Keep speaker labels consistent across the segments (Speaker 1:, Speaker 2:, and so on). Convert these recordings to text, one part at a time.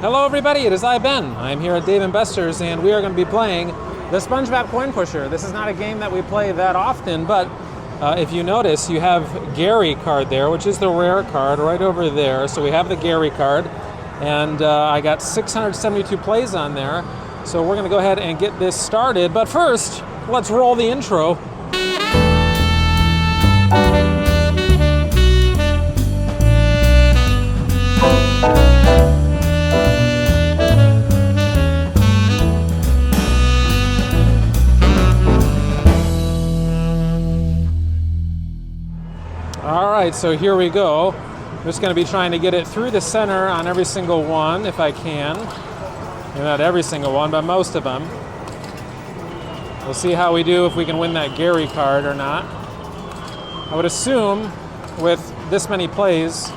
Speaker 1: Hello everybody, it is I, Ben. I'm here at Dave & Buster's and we are going to be playing the Spongebob Coin Pusher. This is not a game that we play that often, but if you notice, you have Gary card there, which is the rare card right over there. So we have the Gary card, and I got 672 plays on there. So we're going to go ahead and get this started, but first, let's roll the intro. Alright, so here we go. I'm just going to be trying to get it through the center on every single one if I can. Maybe not every single one, but most of them. We'll see how we do if we can win that Gary card or not. I would assume with this many plays,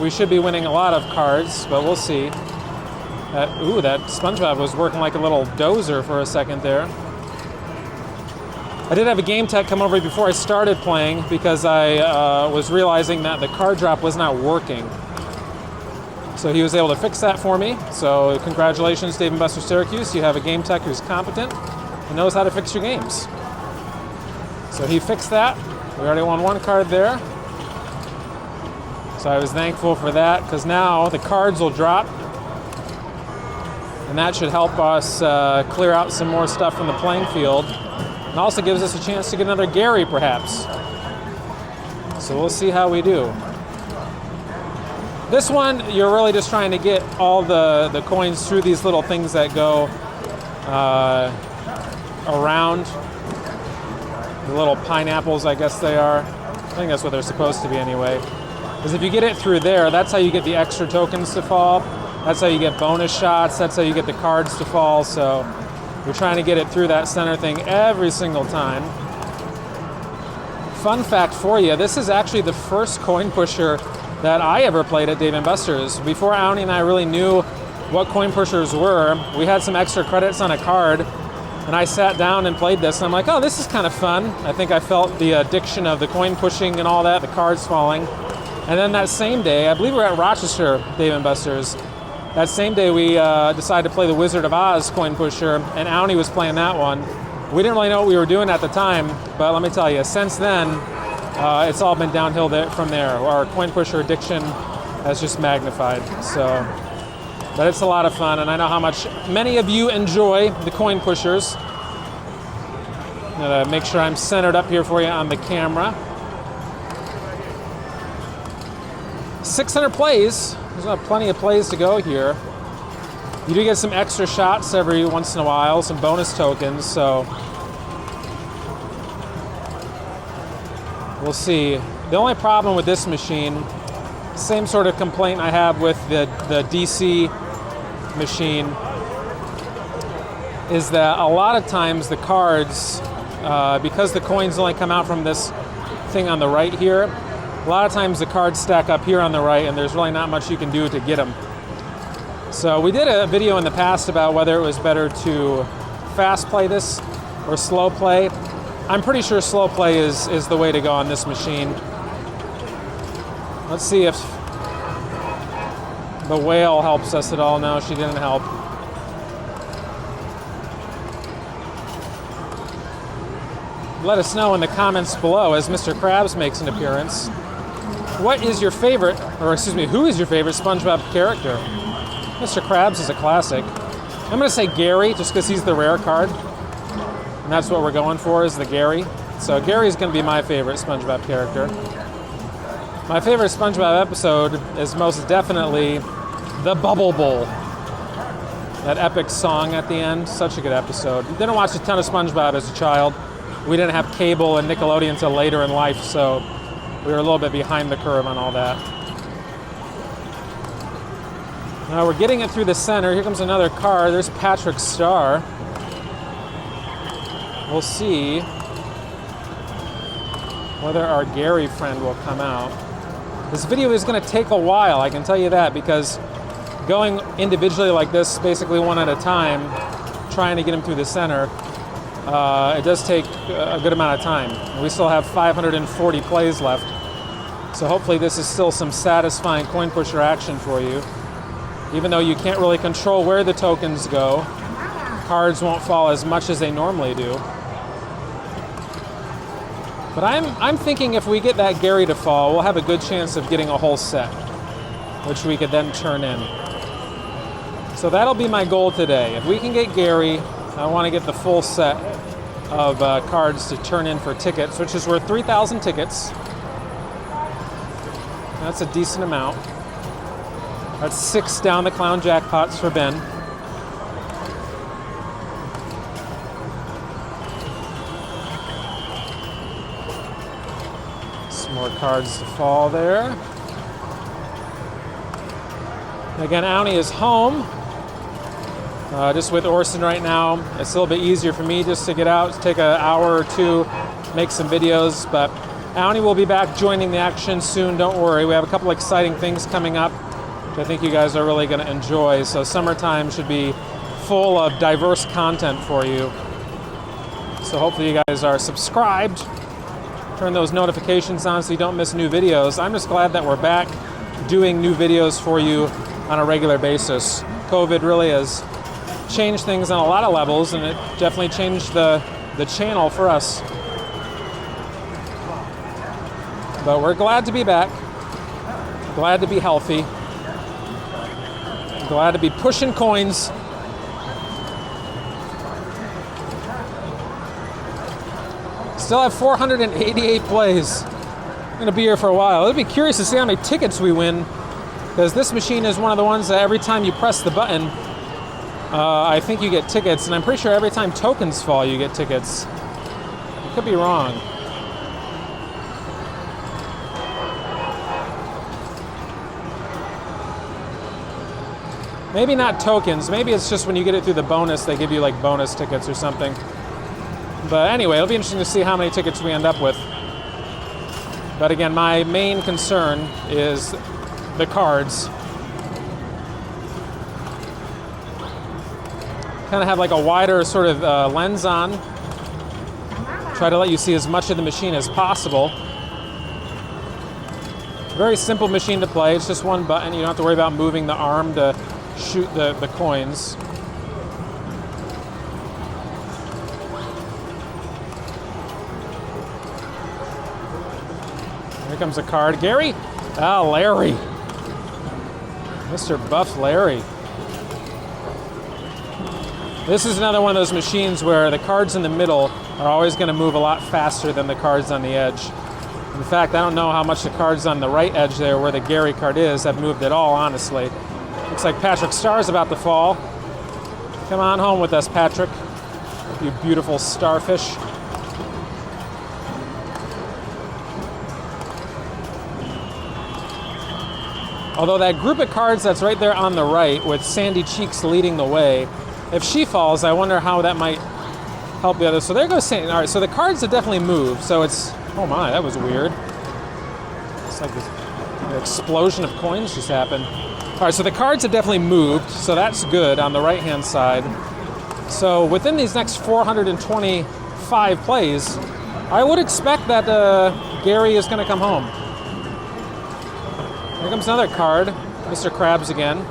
Speaker 1: we should be winning a lot of cards, but we'll see. That SpongeBob was working like a little dozer for a second there. I did have a game tech come over before I started playing because I was realizing that the card drop was not working. So he was able to fix that for me. So congratulations, Dave & Buster Syracuse. You have a game tech who's competent and knows how to fix your games. So he fixed that. We already won one card there. So I was thankful for that because now the cards will drop. And that should help us clear out some more stuff from the playing field. And also gives us a chance to get another Gary, perhaps. So we'll see how we do. This one, you're really just trying to get all the coins through these little things that go around. The little pineapples, I guess they are. I think that's what they're supposed to be anyway. Because if you get it through there, that's how you get the extra tokens to fall. That's how you get bonus shots. That's how you get the cards to fall. So you're trying to get it through that center thing every single time. Fun fact for you, this is actually the first coin pusher that I ever played at Dave & Buster's. Before Auni and I really knew what coin pushers were, we had some extra credits on a card, and I sat down and played this, and I'm like, oh, this is kind of fun. I think I felt the addiction of the coin pushing and all that, the cards falling. And then that same day, I believe we were at Rochester, Dave & Buster's, that same day we decided to play the Wizard of Oz coin pusher, and Auni was playing that one. We didn't really know what we were doing at the time, but let me tell you, since then, it's all been downhill from there. Our coin pusher addiction has just magnified. So, but it's a lot of fun, and I know how much many of you enjoy the coin pushers. I'm gonna make sure I'm centered up here for you on the camera. 600 plays. There's plenty of plays to go here. You do get some extra shots every once in a while, some bonus tokens, so we'll see. The only problem with this machine, same sort of complaint I have with the DC machine, is that a lot of times the cards, because the coins only come out from this thing on the right here, a lot of times the cards stack up here on the right and there's really not much you can do to get them. So we did a video in the past about whether it was better to fast play this or slow play. I'm pretty sure slow play is the way to go on this machine. Let's see if the whale helps us at all. No, she didn't help. Let us know in the comments below as Mr. Krabs makes an appearance. What is your favorite, or excuse me, who is your favorite SpongeBob character? Mr. Krabs is a classic. I'm going to say Gary, just because he's the rare card. And that's what we're going for, is the Gary. So Gary's going to be my favorite SpongeBob character. My favorite SpongeBob episode is most definitely the Bubble Bowl. That epic song at the end, such a good episode. Didn't watch a ton of SpongeBob as a child. We didn't have cable and Nickelodeon until later in life, so we were a little bit behind the curve on all that. Now we're getting it through the center. Here comes another card. There's Patrick Star. We'll see whether our Gary friend will come out. This video is going to take a while, I can tell you that, because going individually like this, basically one at a time, trying to get him through the center, it does take a good amount of time. We still have 540 plays left. So hopefully this is still some satisfying coin pusher action for you. Even though you can't really control where the tokens go, cards won't fall as much as they normally do. But I'm thinking if we get that Gary to fall, we'll have a good chance of getting a whole set, which we could then turn in. So that'll be my goal today. If we can get Gary, I want to get the full set of cards to turn in for tickets, which is worth 3,000 tickets. That's a decent amount. That's 6 down the clown jackpots for Ben. Some more cards to fall there. Again, Auni is home. Just with Orson right now, it's a little bit easier for me just to get out, take an hour or two, make some videos. But Auni will be back joining the action soon, don't worry. We have a couple exciting things coming up, which I think you guys are really going to enjoy. So summertime should be full of diverse content for you. So hopefully you guys are subscribed. Turn those notifications on so you don't miss new videos. I'm just glad that we're back doing new videos for you on a regular basis. COVID really has changed things on a lot of levels, and it definitely changed the channel for us. But we're glad to be back, glad to be healthy, glad to be pushing coins. Still have 488 plays. I'm going to be here for a while. I'll be curious to see how many tickets we win, because this machine is one of the ones that every time you press the button, I think you get tickets, and I'm pretty sure every time tokens fall, you get tickets. I could be wrong. Maybe not tokens. Maybe it's just when you get it through the bonus, they give you like bonus tickets or something. But anyway, it'll be interesting to see how many tickets we end up with. But again, my main concern is the cards. Kind of have like a wider sort of lens on. Try to let you see as much of the machine as possible. Very simple machine to play. It's just one button. You don't have to worry about moving the arm to shoot the coins. Here comes a card. Gary? Ah, Larry. Mr. Buff Larry. This is another one of those machines where the cards in the middle are always going to move a lot faster than the cards on the edge. In fact, I don't know how much the cards on the right edge there, where the Gary card is, have moved at all, honestly. Looks like Patrick Starr's about to fall. Come on home with us, Patrick. You beautiful starfish. Although that group of cards that's right there on the right, with Sandy Cheeks leading the way, if she falls, I wonder how that might help the others. So there goes Sandy. All right, so the cards have definitely moved. So it's, oh my, that was weird. It's like this explosion of coins just happened. All right, so the cards have definitely moved, so that's good on the right-hand side. So within these next 425 plays, I would expect that Gary is going to come home. Here comes another card, Mr. Krabs again.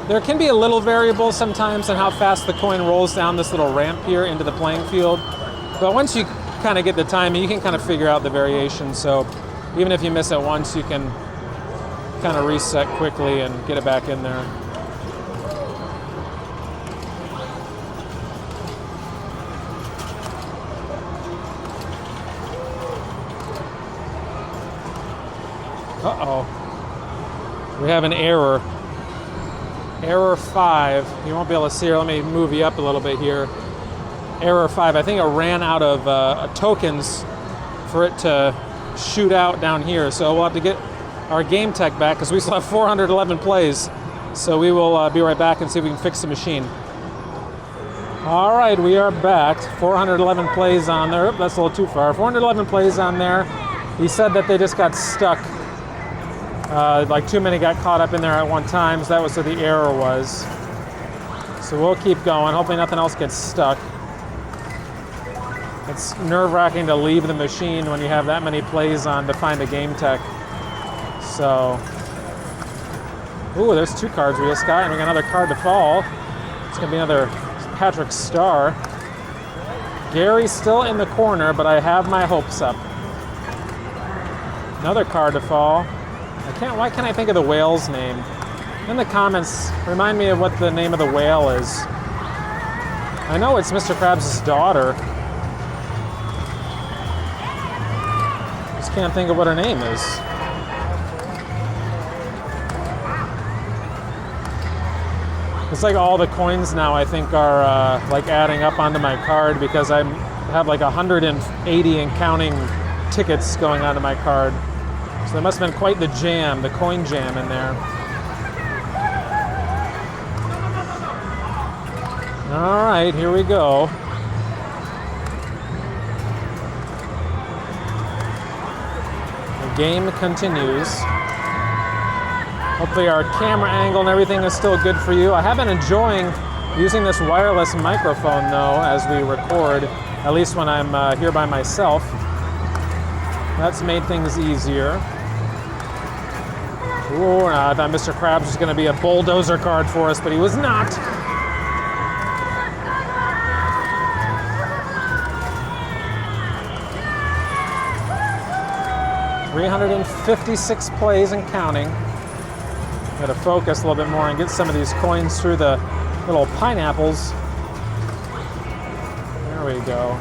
Speaker 1: There can be a little variable sometimes in how fast the coin rolls down this little ramp here into the playing field. But once you kind of get the timing, you can kind of figure out the variation. So even if you miss it once, you can kind of reset quickly and get it back in there. Uh-oh. We have an error. Error 5. You won't be able to see her. Let me move you up a little bit here. Error 5. I think it ran out of tokens for it to shoot out down here. So we'll have to get our game tech back because we still have 411 plays. So we will be right back and see if we can fix the machine. All right, we are back. 411 plays on there. Oop, that's a little too far. 411 plays on there. He said that they just got stuck. Like too many got caught up in there at one time, so that was what the error was. So we'll keep going. Hopefully nothing else gets stuck. It's nerve-wracking to leave the machine when you have that many plays on to find a game tech. So, ooh, there's 2 cards we just got, and we got another card to fall. It's gonna be another Patrick Star. Gary's still in the corner, but I have my hopes up. Another card to fall. Why can't I think of the whale's name? In the comments, remind me of what the name of the whale is. I know it's Mr. Krabs' daughter. Just can't think of what her name is. It's like all the coins now, I think, are like adding up onto my card because I have like 180 and counting tickets going onto my card. So there must have been quite the jam, the coin jam in there. All right, here we go. The game continues. Hopefully our camera angle and everything is still good for you. I have been enjoying using this wireless microphone though as we record, at least when I'm here by myself. That's made things easier. Ooh, I thought Mr. Krabs was going to be a bulldozer card for us, but he was not. $356 plays and counting. Got to focus a little bit more and get some of these coins through the little pineapples. There we go.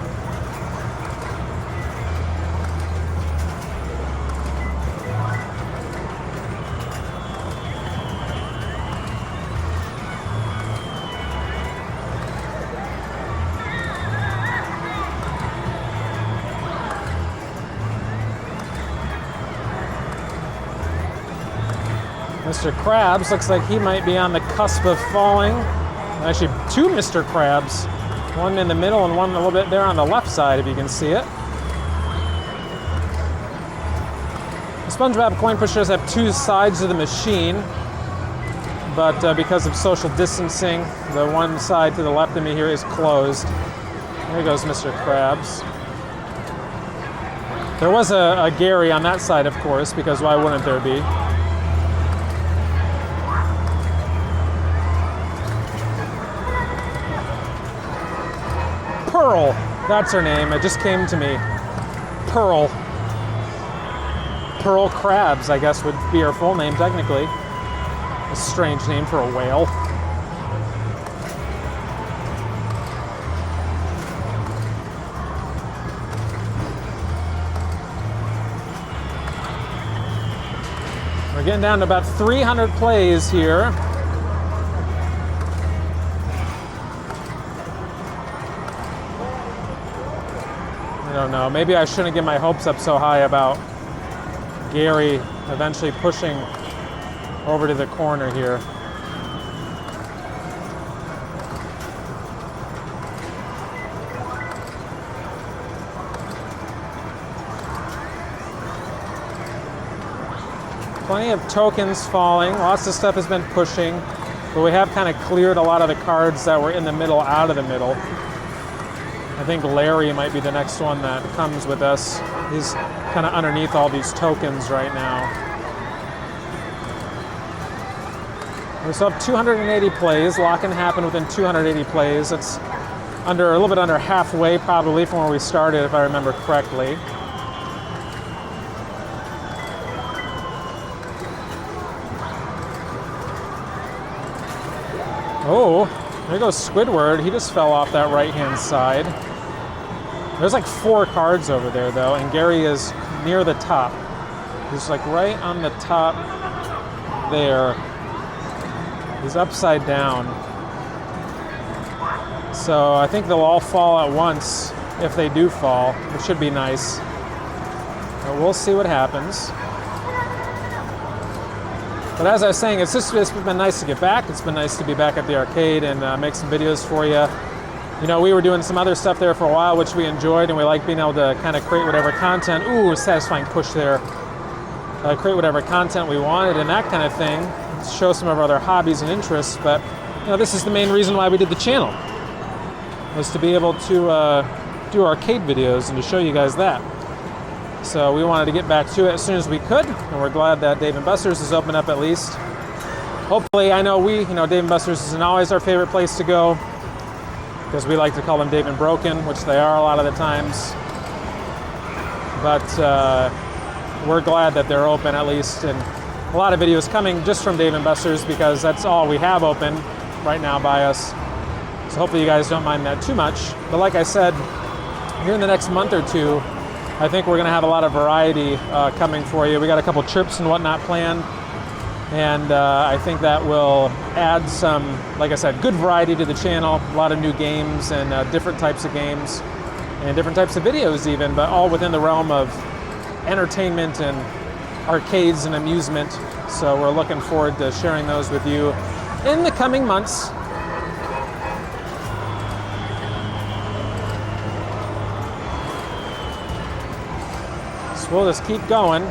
Speaker 1: Mr. Krabs looks like he might be on the cusp of falling. Actually, 2 Mr. Krabs. One in the middle and one a little bit there on the left side, if you can see it. The SpongeBob coin pushers have 2 sides of the machine, but because of social distancing, the one side to the left of me here is closed. There goes Mr. Krabs. There was a Gary on that side, of course, because why wouldn't there be? Pearl, that's her name. It just came to me. Pearl. Pearl Krabs, I guess, would be her full name, technically. A strange name for a whale. We're getting down to about 300 plays here. I don't know, maybe I shouldn't get my hopes up so high about Gary eventually pushing over to the corner here. Plenty of tokens falling, lots of stuff has been pushing, but we have kind of cleared a lot of the cards that were in the middle out of the middle. I think Larry might be the next one that comes with us. He's kind of underneath all these tokens right now. We still have 280 plays. Lock-in happened within 280 plays. It's a little bit under halfway probably from where we started, if I remember correctly. Oh, there goes Squidward. He just fell off that right-hand side. There's like 4 cards over there, though, and Gary is near the top. He's like right on the top there. He's upside down. So I think they'll all fall at once if they do fall, which should be nice. But we'll see what happens. But as I was saying, it's been nice to get back. It's been nice to be back at the arcade and make some videos for you. You know, we were doing some other stuff there for a while, which we enjoyed, and we like being able to kind of create whatever content. Ooh, a satisfying push there. Create whatever content we wanted and that kind of thing. Show some of our other hobbies and interests. But, you know, this is the main reason why we did the channel, was to be able to do arcade videos and to show you guys that. So we wanted to get back to it as soon as we could, and we're glad that Dave & Buster's is open up at least. Hopefully, I know Dave & Buster's isn't always our favorite place to go, because we like to call them Dave & Broken, which they are a lot of the times. But we're glad that they're open at least, and a lot of videos coming just from Dave & Buster's because that's all we have open right now by us. So hopefully you guys don't mind that too much. But like I said, here in the next month or two, I think we're going to have a lot of variety coming for you. We got a couple trips and whatnot planned, and I think that will add some, like I said, good variety to the channel. A lot of new games and different types of games and different types of videos even, but all within the realm of entertainment and arcades and amusement. So we're looking forward to sharing those with you in the coming months. So we'll just keep going.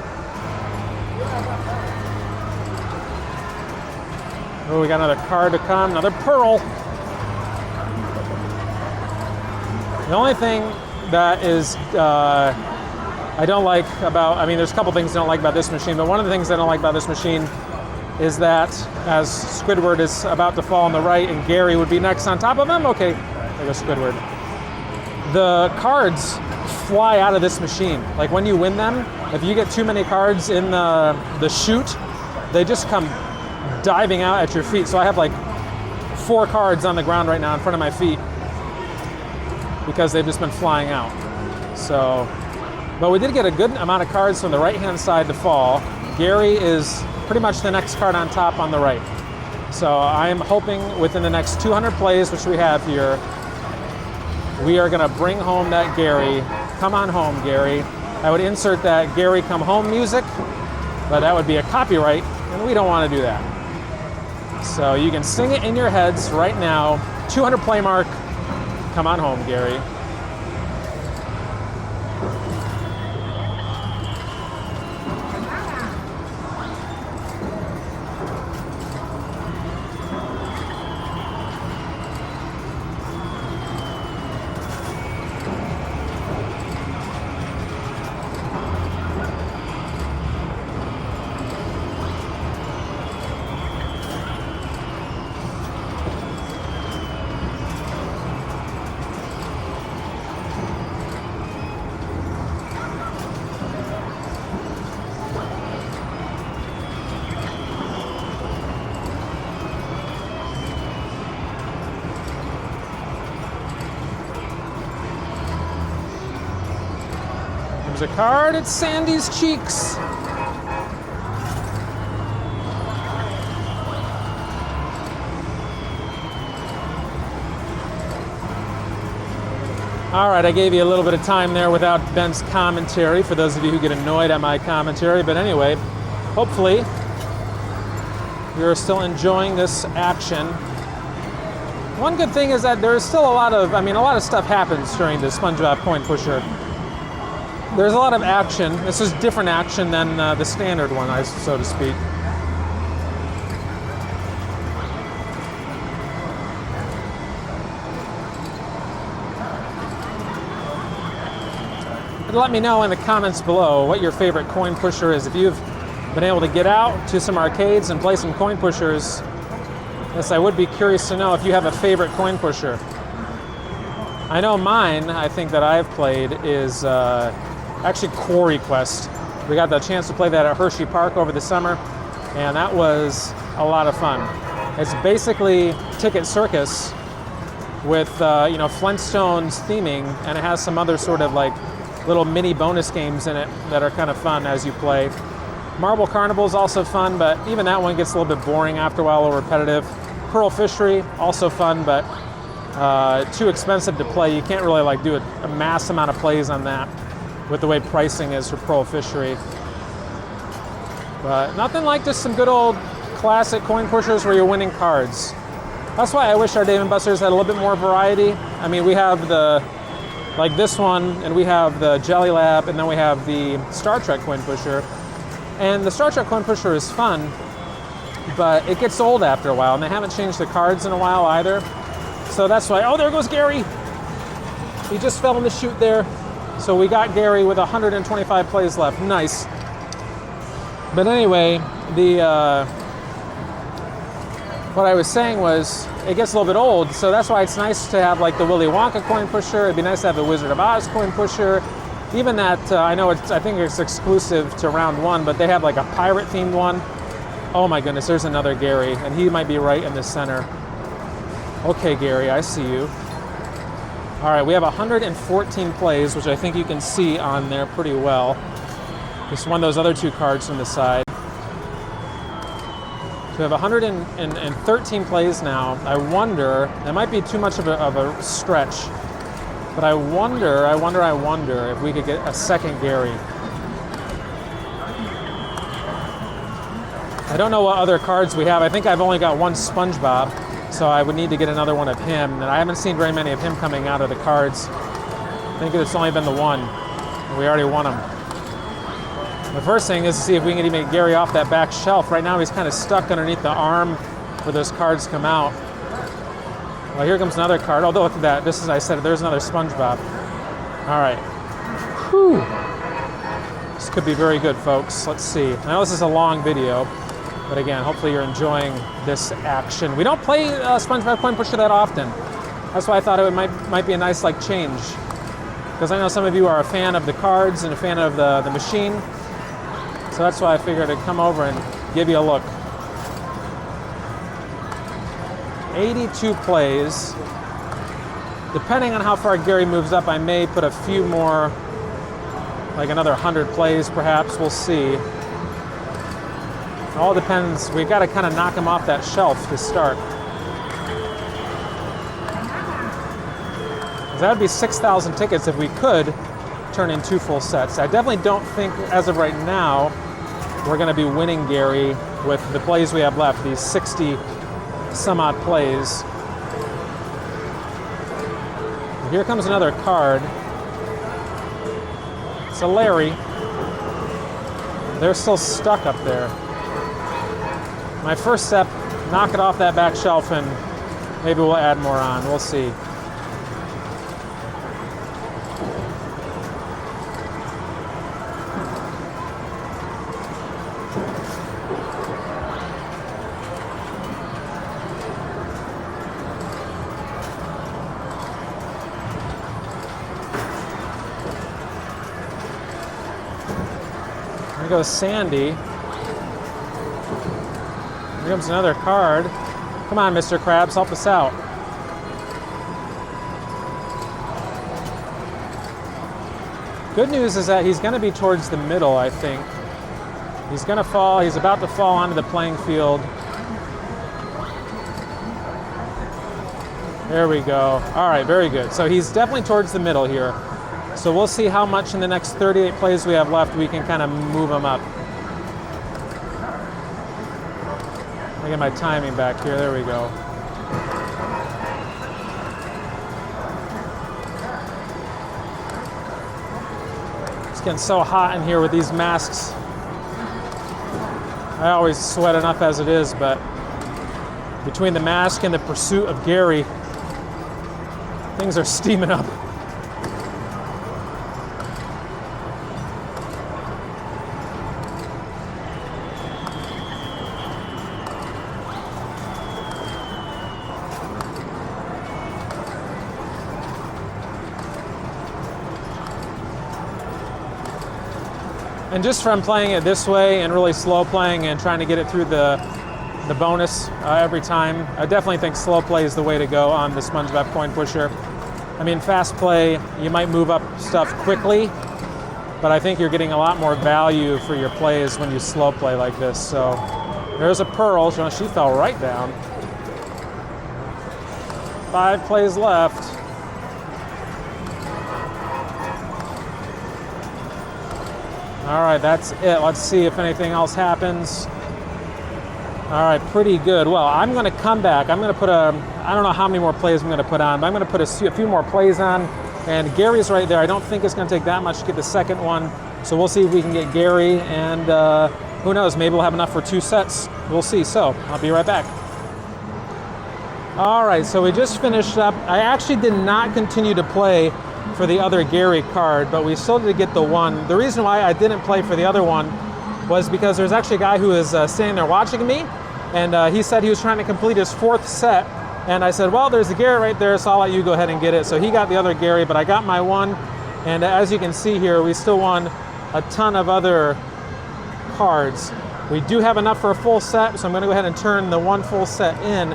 Speaker 1: Oh, we got another card to come, another pearl. The only thing that is I don't like about, there's a couple things I don't like about this machine, but one of the things I don't like about this machine is that as Squidward is about to fall on the right and Gary would be next on top of him, okay, there goes Squidward. The cards fly out of this machine. Like when you win them, if you get too many cards in the chute, they just come diving out at your feet. So I have like 4 cards on the ground right now in front of my feet because they've just been flying out. So, but we did get a good amount of cards from the right-hand side to fall. Gary is pretty much the next card on top on the right. So I'm hoping within the next 200 plays, which we have here, we are gonna bring home that Gary. Come on home, Gary. I would insert that Gary come home music, but that would be a copyright, and we don't wanna do that. So you can sing it in your heads right now. 200 play mark. Come on home, Gary. There's a card, it's Sandy's Cheeks. All right, I gave you a little bit of time there without Ben's commentary, for those of you who get annoyed at my commentary. But anyway, hopefully you're still enjoying this action. One good thing is that there's still a lot of stuff happens during the Spongebob Coin Pusher. There's a lot of action. This is different action than the standard one, so to speak. Let me know in the comments below what your favorite coin pusher is. If you've been able to get out to some arcades and play some coin pushers, yes, I would be curious to know if you have a favorite coin pusher. I know mine, I think that I've played, is actually Quarry Quest. We got the chance to play that at Hershey Park over the summer, and that was a lot of fun. It's basically Ticket Circus with Flintstones theming, and it has some other sort of like little mini bonus games in it that are kind of fun as you play. Marble Carnival is also fun, but even that one gets a little bit boring after a while, a little repetitive. Pearl Fishery, also fun, but too expensive to play. You can't really like do a mass amount of plays on that with the way pricing is for Pearl Fishery. But nothing like just some good old classic coin pushers where you're winning cards. That's why I wish our Dave & Buster's had a little bit more variety. I mean, we have like this one, and we have the Jelly Lab, and then we have the Star Trek coin pusher. And the Star Trek coin pusher is fun, but it gets old after a while, and they haven't changed the cards in a while either. So that's why, oh, there goes Gary. He just fell in the chute there. So we got Gary with 125 plays left. Nice. But anyway, what I was saying was it gets a little bit old, so that's why it's nice to have like the Willy Wonka coin pusher. It'd be nice to have the Wizard of Oz coin pusher. Even that, I think it's exclusive to round one, but they have like a pirate themed one. Oh my goodness, there's another Gary, and he might be right in the center. Okay, Gary, I see you. All right, we have 114 plays, which I think you can see on there pretty well. Just one of those other two cards from the side. So we have 113 plays now. I wonder, that might be too much of a stretch, but I wonder if we could get a second Gary. I don't know what other cards we have. I think I've only got one Spongebob, so I would need to get another one of him. And I haven't seen very many of him coming out of the cards. I think it's only been the one. We already won him. The first thing is to see if we can even get Gary off that back shelf. Right now he's kind of stuck underneath the arm where those cards come out. Well, here comes another card. Oh, look at that. Just as I said, there's another Spongebob. All right. Whew. This could be very good, folks. Let's see. I know this is a long video, but again, hopefully you're enjoying this action. We don't play Spongebob Coin Pusher that often. That's why I thought it might be a nice like change. Because I know some of you are a fan of the cards and a fan of the machine. So that's why I figured I'd come over and give you a look. 82 plays. Depending on how far Gary moves up, I may put a few more, like another 100 plays perhaps, we'll see. It all depends, we've got to kind of knock him off that shelf to start. That would be 6,000 tickets if we could turn in 2 full sets. I definitely don't think, as of right now, we're going to be winning Gary with the plays we have left, these 60 some odd plays. Here comes another card. It's a Larry. They're still stuck up there. My first step, knock it off that back shelf and maybe we'll add more on. We'll see. Here goes Sandy. Here comes another card. Come on, Mr. Krabs, help us out. Good news is that he's going to be towards the middle, I think. He's going to fall. He's about to fall onto the playing field. There we go. All right, very good. So he's definitely towards the middle here. So we'll see how much in the next 38 plays we have left we can kind of move him up. Let me get my timing back here. There we go. It's getting so hot in here with these masks. I always sweat enough as it is, but between the mask and the pursuit of Gary, things are steaming up. And just from playing it this way and really slow playing and trying to get it through the bonus every time, I definitely think slow play is the way to go on the Spongebob Coin Pusher. I mean, fast play, you might move up stuff quickly, but I think you're getting a lot more value for your plays when you slow play like this. So there's a Pearl. She fell right down. 5 plays left. All right, that's it. Let's see if anything else happens. All right, pretty good. Well, I'm going to come back. I'm going to put I don't know how many more plays I'm going to put on, but I'm going to put a few more plays on. And Gary's right there. I don't think it's going to take that much to get the second one. So we'll see if we can get Gary. And who knows, maybe we'll have enough for 2 sets. We'll see. So I'll be right back. All right, so we just finished up. I actually did not continue to play for the other Gary card, but we still did get the one. The reason why I didn't play for the other one was because there's actually a guy who was standing there watching me, and he said he was trying to complete his 4th set, and I said, well, there's a Gary right there, so I'll let you go ahead and get it. So he got the other Gary, but I got my one, and as you can see here, we still won a ton of other cards. We do have enough for a full set, so I'm going to go ahead and turn the one full set in.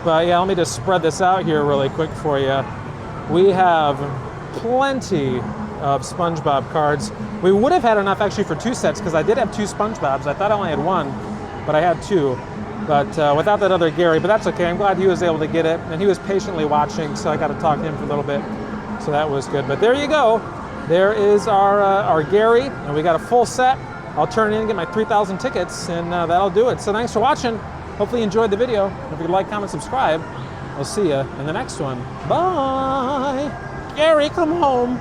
Speaker 1: But yeah, let me just spread this out here really quick for you. We have plenty of SpongeBob cards. We would have had enough actually for 2 sets because I did have 2 SpongeBobs. I thought I only had 1, but I had 2. But without that other Gary, but that's okay. I'm glad he was able to get it, and he was patiently watching, so I got to talk to him for a little bit. So that was good. But there you go. There is our Gary, and we got a full set. I'll turn it in and get my 3,000 tickets, and that'll do it. So thanks for watching. Hopefully you enjoyed the video. If you like, comment, subscribe. I'll see you in the next one. Bye. Gary, come home.